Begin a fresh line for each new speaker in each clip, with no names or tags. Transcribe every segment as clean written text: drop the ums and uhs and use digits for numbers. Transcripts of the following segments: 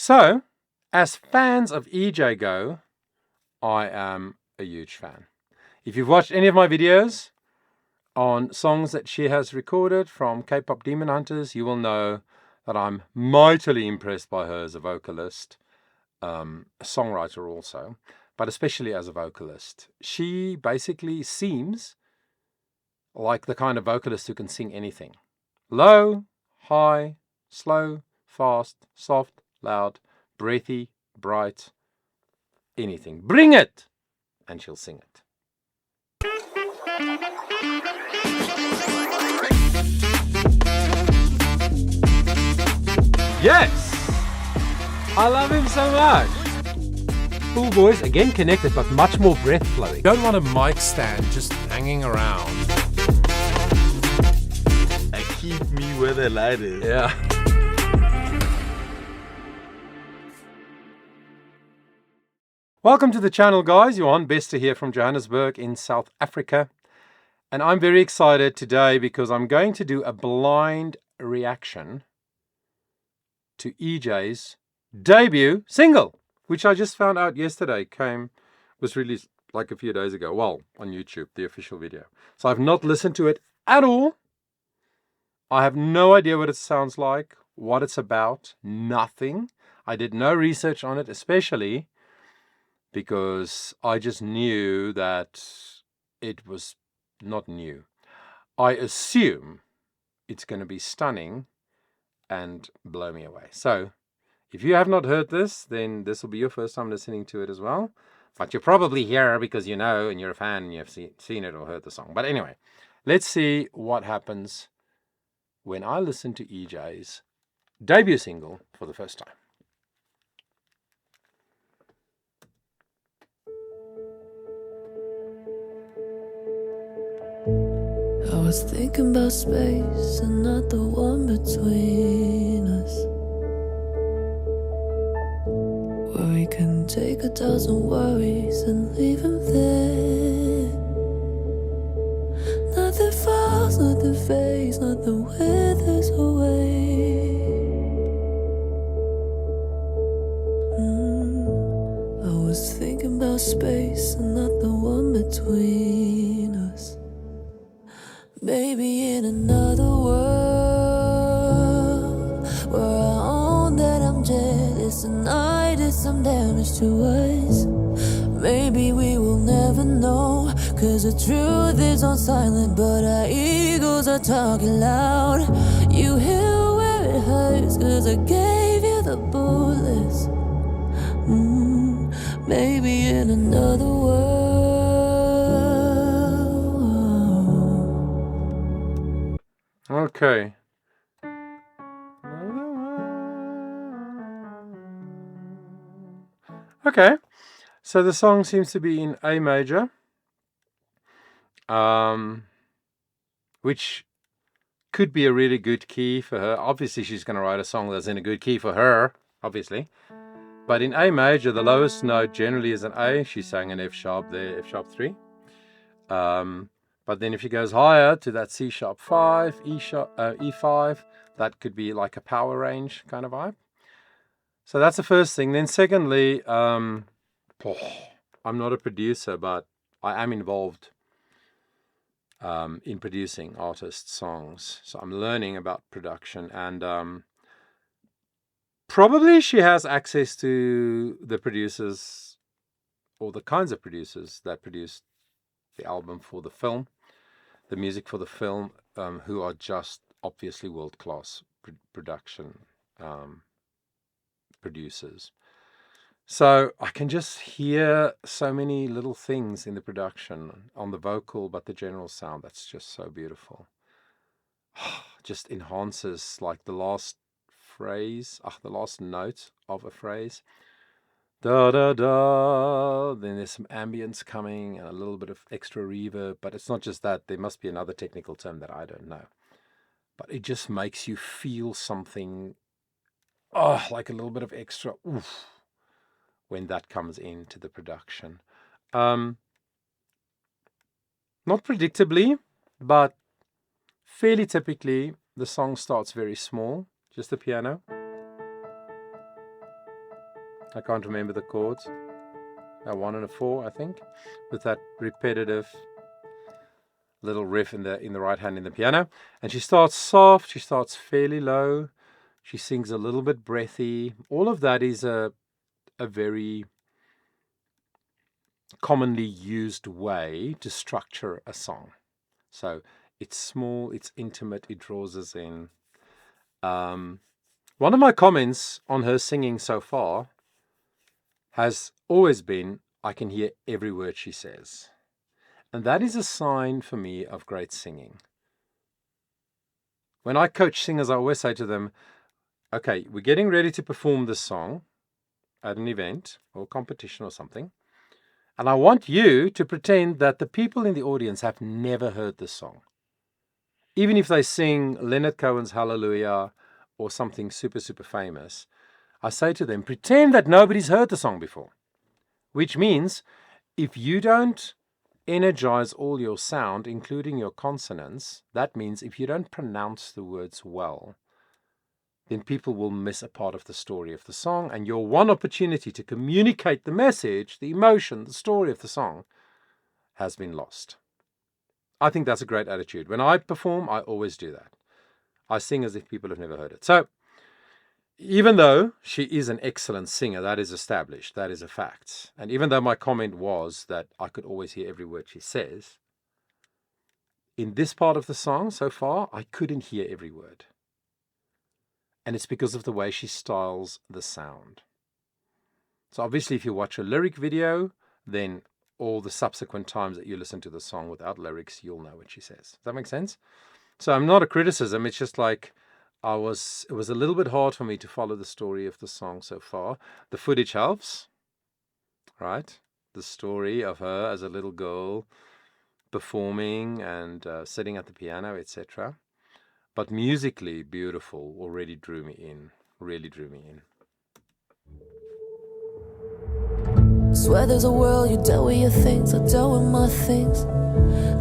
So, as fans of EJAE go, I am a huge fan. If you've watched any of my videos on songs that she has recorded from KPop Demon Hunters, you will know that I'm mightily impressed by her as a vocalist, a songwriter also, but especially as a vocalist. She basically seems like the kind of vocalist who can sing anything. Low, high, slow, fast, soft, loud, breathy, bright, anything. Bring it! And she'll sing it. Yes! I love him so much. Full voice, again connected, but much more breath flowing.
Don't want a mic stand just hanging around.
I keep me where the light is.
Yeah. Welcome to the channel, guys. Johan Bester here from Johannesburg in South Africa. And I'm very excited today because I'm going to do a blind reaction to EJAY's debut single, which I just found out yesterday was released like a few days ago. Well, on YouTube, the official video. So I've not listened to it at all. I have no idea what it sounds like, what it's about, nothing. I did no research on it, especially because I just knew that it was not new. I assume it's going to be stunning and blow me away. So if you have not heard this, then this will be your first time listening to it as well. But you're probably here because you know and you're a fan and you've seen it or heard the song. But anyway, let's see what happens when I listen to EJAY's debut single for the first time.
I was thinking about space and not the one between us, where we can take 1,000 worries and leave them there. Nothing falls, nothing fades, nothing withers away. I was thinking about space and not the one between us. Maybe in another world, where I own that I'm jealous and I did some damage to us. Maybe we will never know, 'cause the truth is on silent, but our egos are talking loud. You hear where it hurts, 'cause I gave you the bullets. Maybe in another world.
Okay. Okay. So the song seems to be in A major, which could be a really good key for her. Obviously, she's going to write a song that's in a good key for her, obviously. But in A major, the lowest note generally is an A. She sang an F sharp there, F sharp 3. But then if she goes higher to that C sharp 5, E5, that could be like a power range kind of vibe. So that's the first thing. Then secondly, I'm not a producer, but I am involved in producing artists' songs. So I'm learning about production, and probably she has access to the producers or the kinds of producers that produced the album for the film, the music for the film, who are just obviously world-class production producers. So I can just hear so many little things in the production, on the vocal, but the general sound, that's just so beautiful. Just enhances like the last phrase, the last note of a phrase. Da da da, then there's some ambience coming and a little bit of extra reverb, but it's not just that. There must be another technical term that I don't know, but it just makes you feel something, like a little bit of extra oof when that comes into the production. Not predictably, but fairly typically, the song starts very small, just the piano. I can't remember the chords. A 1 and a 4, I think, with that repetitive little riff in the right hand in the piano. And she starts soft, she starts fairly low, she sings a little bit breathy. All of that is a very commonly used way to structure a song. So it's small, it's intimate, it draws us in. One of my comments on her singing so far has always been, I can hear every word she says. And that is a sign for me of great singing. When I coach singers, I always say to them, okay, we're getting ready to perform this song at an event or competition or something. And I want you to pretend that the people in the audience have never heard this song. Even if they sing Leonard Cohen's Hallelujah or something super, super famous, I say to them, pretend that nobody's heard the song before. Which means if you don't energize all your sound, including your consonants, that means if you don't pronounce the words well, then people will miss a part of the story of the song, and your one opportunity to communicate the message, the emotion, the story of the song has been lost. I think that's a great attitude. When I perform, I always do that. I sing as if people have never heard it. So, even though she is an excellent singer, that is established, that is a fact. And even though my comment was that I could always hear every word she says, in this part of the song so far, I couldn't hear every word. And it's because of the way she styles the sound. So obviously if you watch a lyric video, then all the subsequent times that you listen to the song without lyrics, you'll know what she says. Does that make sense? So I'm not a criticism, it's just like it was a little bit hard for me to follow the story of the song so far. The footage helps, right? The story of her as a little girl performing and sitting at the piano, etc. But musically, beautiful, already drew me in, really drew me in.
Swear there's a world you dealt with your things, I dealt with my things.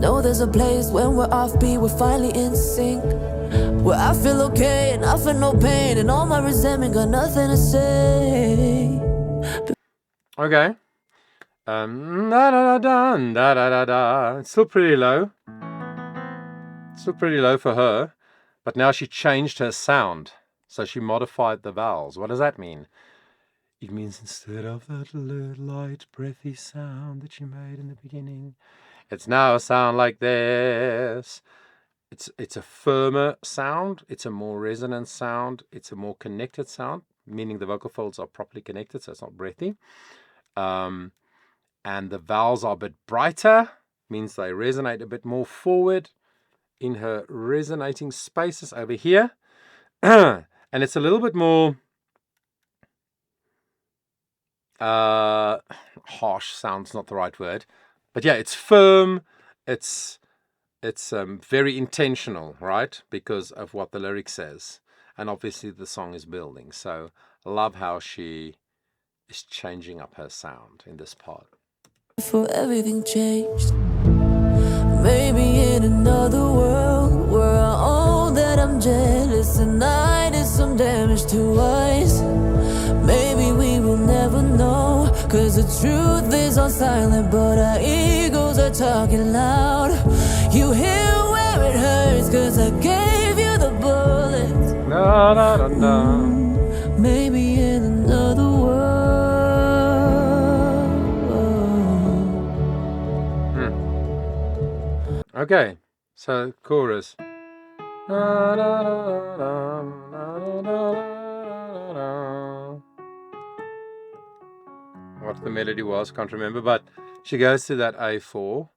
Know there's a place when we're offbeat, we're finally in sync. Where I feel okay and I feel no pain, and all my resentment got nothing to say.
Okay. Da da da da da da da. It's still pretty low. Still pretty low for her. But now she changed her sound. So she modified the vowels. What does that mean? It means instead of that light, breathy sound that she made in the beginning, it's now a sound like this. It's a firmer sound. It's a more resonant sound. It's a more connected sound, meaning the vocal folds are properly connected, so it's not breathy. And the vowels are a bit brighter, means they resonate a bit more forward in her resonating spaces over here. And it's a little bit more harsh, sounds not the right word. But yeah, it's firm. It's very intentional, right? Because of what the lyric says. And obviously the song is building. So I love how she is changing up her sound in this part.
For everything changed. Maybe in another world where I own that I'm jealous and I did some damage to us. Maybe we will never know, cause the truth is on silent, but our egos are talking loud. You hear where it hurts, cause I gave you the bullets.
Na, na, na, na.
Maybe in another world.
Okay, so chorus. Na, na, na, na, na, na, na, na. What the melody was, can't remember, but she goes to that A4.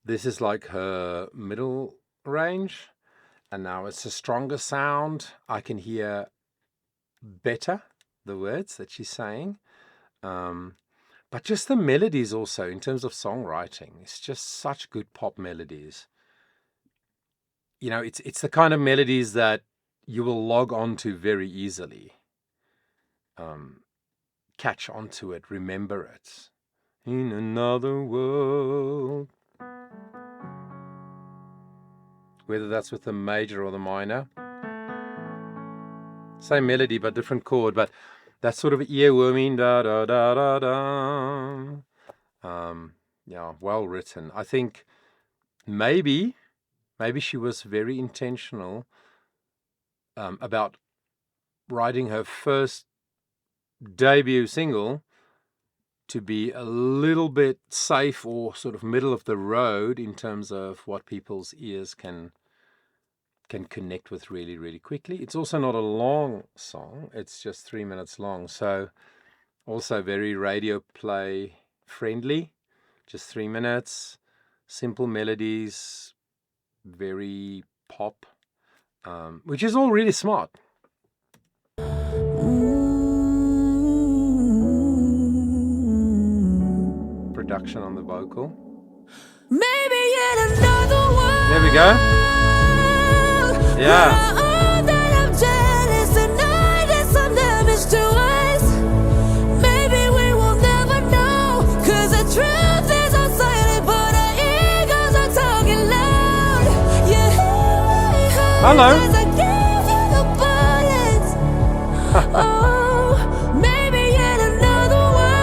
This is like her middle range, and now it's a stronger sound. I can hear better the words that she's saying. But just the melodies also, in terms of songwriting, it's just such good pop melodies. You know, it's the kind of melodies that you will log on to very easily. Catch onto it, remember it. In another world. Whether that's with the major or the minor. Same melody, but different chord. But that sort of earworming da da da da da. Yeah, well written. I think maybe she was very intentional about writing her first debut single to be a little bit safe or sort of middle of the road in terms of what people's ears can connect with really, really quickly. It's also not a long song. It's just 3 minutes long. So also very radio play friendly. Just 3 minutes. Simple melodies. Very pop. Which is all really smart. Production on the vocal.
Maybe in another world.
There we go. Yeah.
All that I'm jealous and I did some damage to us. Maybe we will never know, 'cause the truth is on silent, but our egos are talking loud. Yeah,
Hello.
as I give you the bullets. Oh, maybe in another world.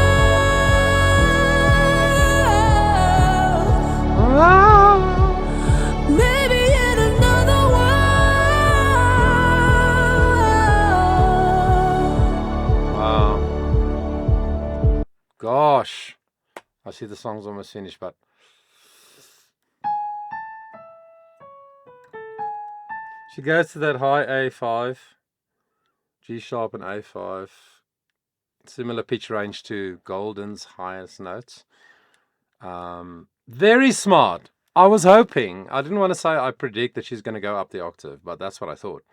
Maybe in another world.
Wow. Gosh. I see the song's almost finished, but she goes to that high A5, G sharp and A5, similar pitch range to Golden's highest notes. Very smart. I was hoping, I didn't want to say I predict that she's going to go up the octave, but that's what I thought.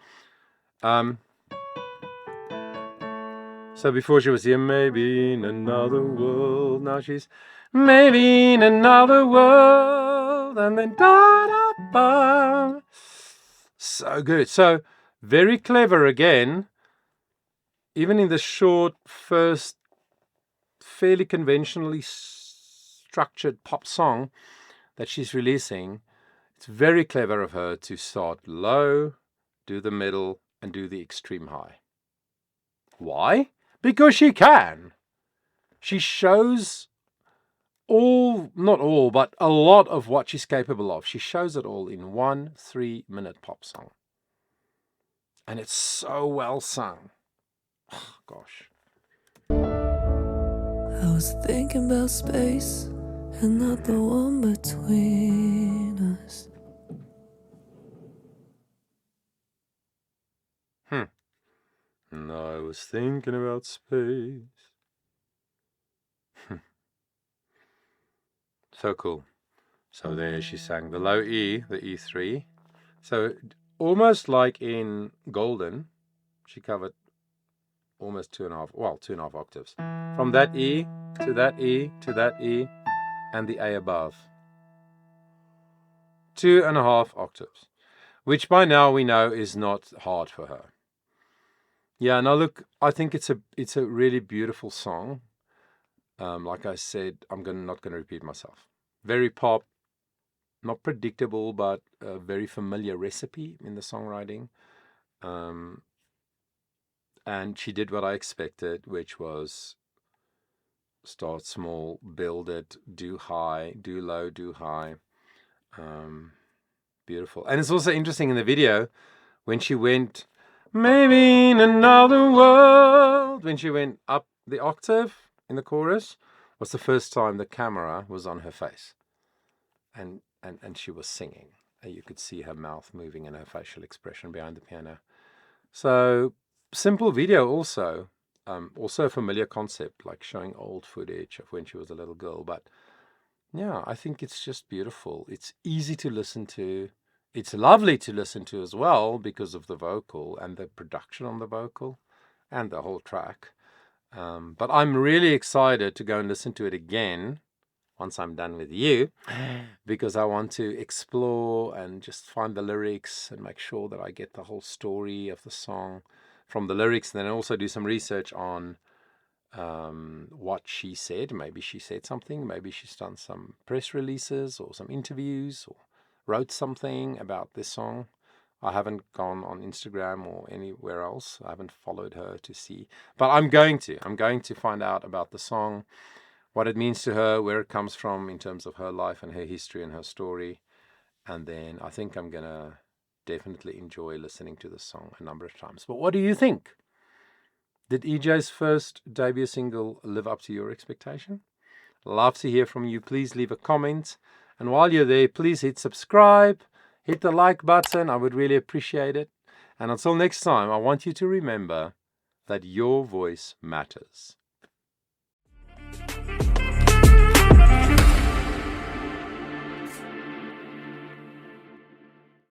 So before she was here, maybe in another world. Now she's maybe in another world. And then da da ba. So good. So very clever again. Even in the short first, fairly conventionally structured pop song that she's releasing, it's very clever of her to start low, do the middle, and do the extreme high. Why? Because she can. She shows not all, but a lot of what she's capable of. She shows it all in 1 3-minute pop song. And it's so well sung. Oh, gosh.
I was thinking about space and not the one between us.
And I was thinking about space. So cool. So there she sang the low E, the E3. So almost like in Golden, she covered almost 2.5 octaves. From that E to that E to that E and the A above. 2.5 octaves. Which by now we know is not hard for her. Yeah, now look, I think it's a really beautiful song. Like I said, I'm not going to repeat myself. Very pop, not predictable, but a very familiar recipe in the songwriting. And she did what I expected, which was start small, build it, do high, do low, do high. Beautiful. And it's also interesting in the video when she went, maybe in another world, when she went up the octave in the chorus, was the first time the camera was on her face. And she was singing. You could see her mouth moving and her facial expression behind the piano. So simple video also. Also a familiar concept, like showing old footage of when she was a little girl. But yeah, I think it's just beautiful. It's easy to listen to. It's lovely to listen to as well because of the vocal and the production on the vocal and the whole track. But I'm really excited to go and listen to it again once I'm done with you, because I want to explore and just find the lyrics and make sure that I get the whole story of the song from the lyrics, and then also do some research on what she said. Maybe she said something, maybe she's done some press releases or some interviews or wrote something about this song. I haven't gone on Instagram or anywhere else. I haven't followed her to see. But I'm going to. I'm going to find out about the song, what it means to her, where it comes from in terms of her life and her history and her story. And then I think I'm going to definitely enjoy listening to the song a number of times. But what do you think? Did EJ's first debut single live up to your expectation? Love to hear from you. Please leave a comment. And while you're there, please hit subscribe. Hit the like button. I would really appreciate it. And until next time, I want you to remember that your voice matters.